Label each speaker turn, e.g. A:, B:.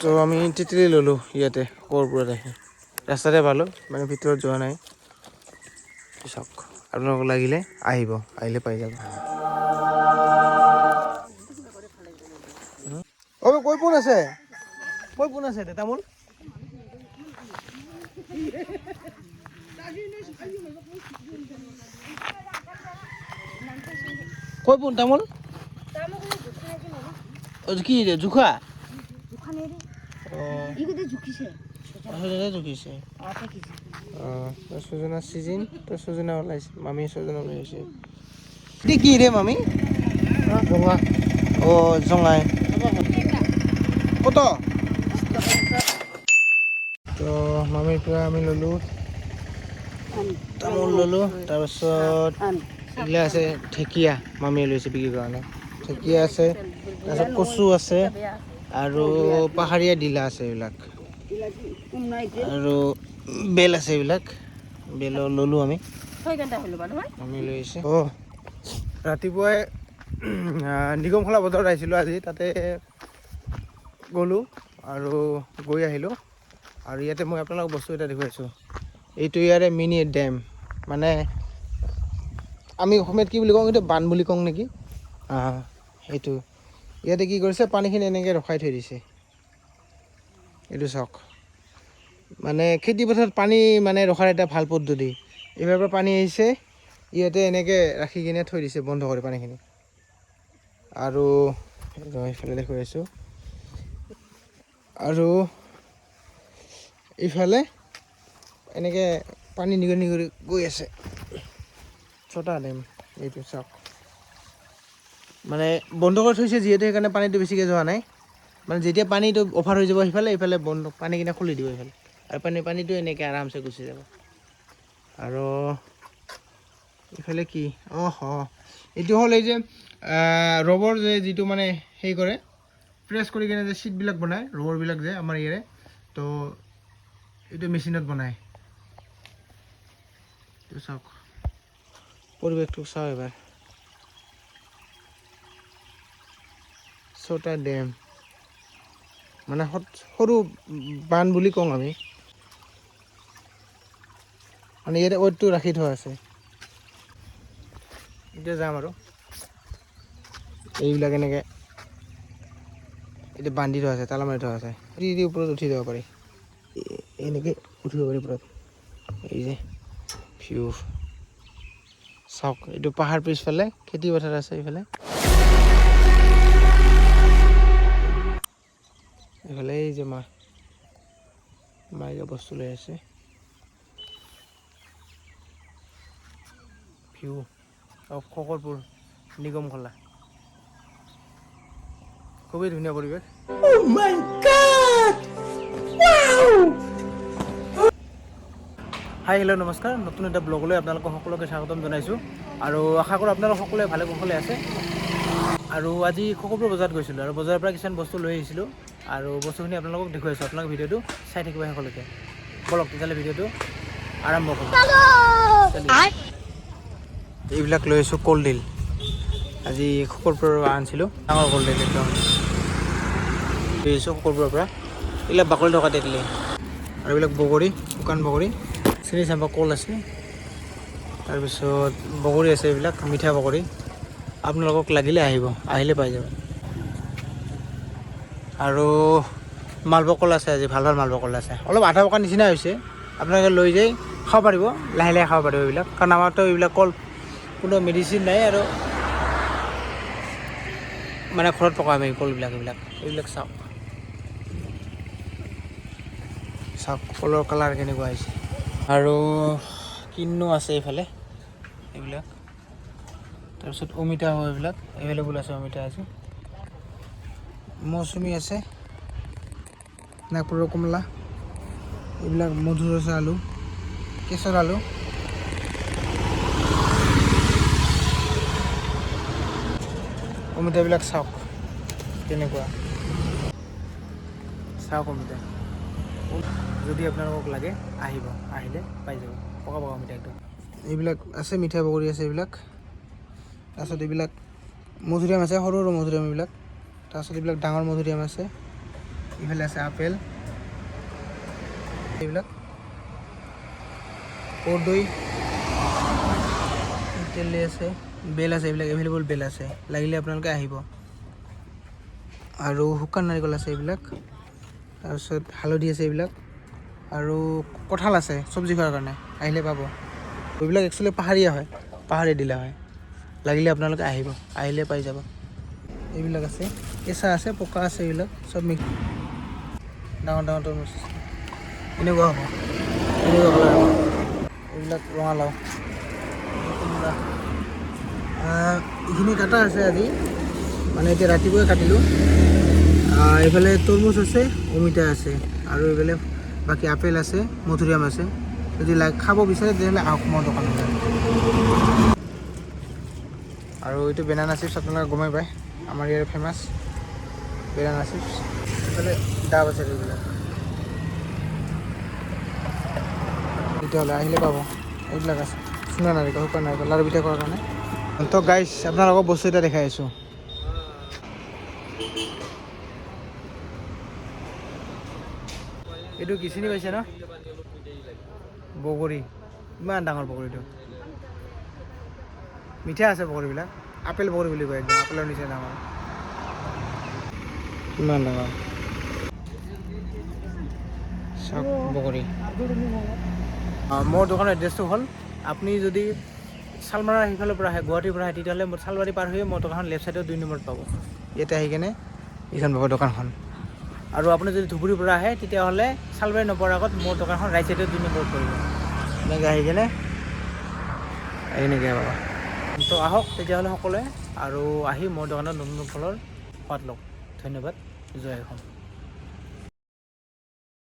A: তো আমি তিতিলি ল'লোঁ ইয়াতে ক'ৰপৰা আহি ৰাস্তাতে পালোঁ মানে ভিতৰত যোৱা নাই চাওক আপোনালোকক লাগিলে আহিলে পাই যাব কৈ কোন আছে তামোল কৈ পোন তামোল কি জোখা জুখিছে ছজনা চিজিন তো ছজনা ওলাইছে মামী ছজনা লৈ আহিছে এতিয়া কি ৰে মামী জঙা জঙাই কত তো মামীৰ পৰা আমি ল'লোঁ তামোল ল'লোঁ তাৰপিছত এইবিলাক আছে ঢেকীয়া মামীয়ে লৈছে বিক্ৰীৰ কাৰণে ঢেকীয়া আছে তাৰপিছত কচু আছে আৰু পাহাৰীয়া ডিলা আছে এইবিলাক আৰু বেল আছে এইবিলাক বেল ল'লোঁ আমি লৈ আহিছে ৰাতিপুৱাই নিগমখলা বজাৰত আহিছিলোঁ আজি তাতে গ'লোঁ আৰু গৈ আহিলোঁ আৰু ইয়াতে মই আপোনালোকক বস্তু এটা দেখুৱাইছোঁ এইটো ইয়াৰে মিনি ডেম মানে আমি অসমীয়াত কি বুলি কওঁ এইটো বান বুলি কওঁ নেকি সেইটো ইয়াতে কি কৰিছে পানীখিনি এনেকৈ ৰখাই থৈ দিছে এইটো চাওক মানে খেতি পথাৰত পানী মানে ৰখাৰ এটা ভাল পদ্ধতি এইবাৰ পৰা পানী আহিছে ইয়াতে এনেকৈ ৰাখি কিনে থৈ দিছে বন্ধ কৰি পানীখিনি আৰু এইফালে দেখুৱাই আছোঁ আৰু এইফালে এনেকৈ পানী নিগৰি গৈ আছে ছটা ডেম এইটো চাওক মানে বন্ধ কৰি থৈছে যিহেতু সেইকাৰণে পানীটো বেছিকৈ যোৱা নাই মানে যেতিয়া পানীটো অভাৰ হৈ যাব সেইফালে এইফালে বন্ধ পানীখিনি খুলি দিব এইফালে আৰু পানীটো এনেকৈ আৰামছে গুচি যাব আৰু এইফালে কি এইটো হ'ল এই যে ৰবৰ যে যিটো মানে সেই কৰে প্ৰেছ কৰি কিনে যে ছিটবিলাক বনায় ৰবৰবিলাক যে আমাৰ ইয়াৰে তো এইটো মেচিনত বনায় এইটো চাওক পৰিৱেশটো চাওক এবাৰ ছটা ডেম মানে সৰু বান বুলি কওঁ আমি মানে ইয়াতে ৱেটটো ৰাখি থোৱা আছে এতিয়া যাম আৰু এইবিলাক এনেকৈ এতিয়া বান্ধি থোৱা আছে তালা মাৰি থোৱা আছে ওপৰত উঠি যাব পাৰি এনেকৈ উঠিব পাৰি ওপৰত এই যে ভিউ চাওক এইটো পাহাৰ পিছফালে খেতি পথাৰ আছে এইফালে এইফালে এই যে মায়ে বস্তু লৈ আছে ভিউ খকৰপুৰ নিগমখলা খুবেই ধুনীয়া পৰিৱেশ হাই হেল্ল' নমস্কাৰ নতুন এটা ব্লগলৈ আপোনালোকক সকলোকে স্বাগতম জনাইছোঁ আৰু আশা কৰোঁ আপোনালোক সকলোৱে ভালে কুশলে আছে আৰু আজি খকৰপুৰ বজাৰত গৈছিলোঁ আৰু বজাৰৰ পৰা কিছুমান বস্তু লৈ আহিছিলোঁ আৰু বস্তুখিনি আপোনালোকক দেখুৱাইছোঁ আপোনালোকে ভিডিঅ'টো চাই থাকিব শেষলৈকে বলক তেতিয়াহ'লে ভিডিঅ'টো আৰম্ভ কৰোঁ এইবিলাক লৈ আহিছোঁ কলডিল আজি খকৰপুৰৰ পৰা আনিছিলোঁ ডাঙৰ কলডিল একদম লৈ আহিছোঁ খকৰপুৰৰ পৰা এইবিলাক বাকলি থকা তেতলি আৰু এইবিলাক বগৰী শুকান বগৰী চেনি চাম্পা কল আছে তাৰপিছত বগৰী আছে এইবিলাক মিঠা বগৰী আপোনালোকক লাগিলে আহিলে পাই যাব আৰু মালভোগ কল আছে আজি ভাল মালভোগ কল আছে অলপ আধা পকা নিচিনা হৈছে আপোনালোকে লৈ যাই খাব পাৰিব লাহে লাহে খাব পাৰিব এইবিলাক কাৰণ আমাৰতো এইবিলাক কল কোনো মেডিচিন নাই আৰু মানে ঘৰত পকা আমি কলবিলাক এইবিলাক চাওক কলৰ কালাৰ কেনেকুৱা হৈছে আৰু কিন্নু আছে এইফালে এইবিলাক তাৰপিছত অমিতা এইবিলাক এভেইলেবল আছে অমিতা আছে মৌচুমী আছে নাগপুৰৰ কমলা এইবিলাক মধুৰচা আলু কেশৰ আলু অমিতাবিলাক চাওক কেনেকুৱা চাওক অমিতা যদি আপোনালোকক লাগে আহিলে পাই যাব পকা অমিতা একদম এইবিলাক আছে মিঠা বগৰী আছে এইবিলাক তাৰপিছত এইবিলাক মধুৰিআম আছে সৰু মধুৰিআম এইবিলাক তাৰপিছত এইবিলাক ডাঙৰ মধুৰিআম আছে ইফালে আছে আপেল এইবিলাক কৰ্দৈ তেলে আছে বেল আছে এইবিলাক এভেইলেবল বেল আছে লাগিলে আপোনালোকে আহিব আৰু শুকান নাৰিকল আছে এইবিলাক তাৰপিছত হালধি আছে এইবিলাক আৰু কঁঠাল আছে চব্জি খোৱাৰ কাৰণে আহিলে পাব এইবিলাক একচুৱেলি পাহাৰীয়া হয় পাহাৰীয়া দিলা হয় লাগিলে আপোনালোকে আহিব আহিলে পাই যাব এইবিলাক আছে কেঁচা আছে পকা আছে এইবিলাক চব মিক্স ডাঙৰ ডাঙৰ তৰমুজ এনেকুৱা হ'ব এনেকুৱা কালাৰ হ'ব এইবিলাক ৰঙালাও এইখিনি কাটা আছে আজি মানে এতিয়া ৰাতিপুৱাই কাটিলোঁ এইফালে তৰমুজ আছে অমিতা আছে আৰু এইফালে বাকী আপেল আছে মধুৰিআম আছে যদি খাব বিচাৰে তেতিয়াহ'লে আহক মোৰ দোকানলৈ আৰু এইটো বেনানা চিপছ আপোনালোকে গমেই পায় আমাৰ ইয়াৰ ফেমাছ বেনানা চিপছ এইফালে ডাব আছে এইবিলাক তেতিয়াহ'লে আহিলে পাব এইবিলাক আছে চুঙা নাৰিকল শুকান নাৰিকল লাৰু পিঠা কৰাৰ কাৰণে তো গাইছ আপোনালোকক বস্তু এটা দেখাই আছোঁ এইটো কি চিনি পাইছে ন বগৰী ইমান ডাঙৰ বগৰীটো মিঠা আছে বগৰীবিলাক আপেল বগৰী বুলি কয় একদম আপেলৰ নিচিনা ডাঙৰ ইমান ডাঙৰ চাওক বগৰী মোৰ দোকানৰ এড্ৰেছটো হ'ল আপুনি যদি শালমাৰা সিফালৰ পৰা আহে গুৱাহাটীৰ পৰা আহে তেতিয়াহ'লে মোৰ শালবাৰী পাৰ হৈ মোৰ দোকানখন লেফ্ট ছাইডত 2 নম্বৰত পাব ইয়াতে আহি কেনে এইখন পাব দোকানখন আৰু আপুনি যদি ধুবুৰীৰ পৰা আহে তেতিয়াহ'লে শালবাৰী নপোৱাৰ আগত মোৰ দোকানখন ৰাইট ছাইডত 2 নম্বৰত পৰিব এনেকৈ আহি কেনে এনেকৈ পাব তো আহক তেতিয়াহ'লে সকলোৱে আৰু আহি মোৰ দোকানত নতুন ফলৰ সোৱাদ লওক ধন্যবাদ জয় অসম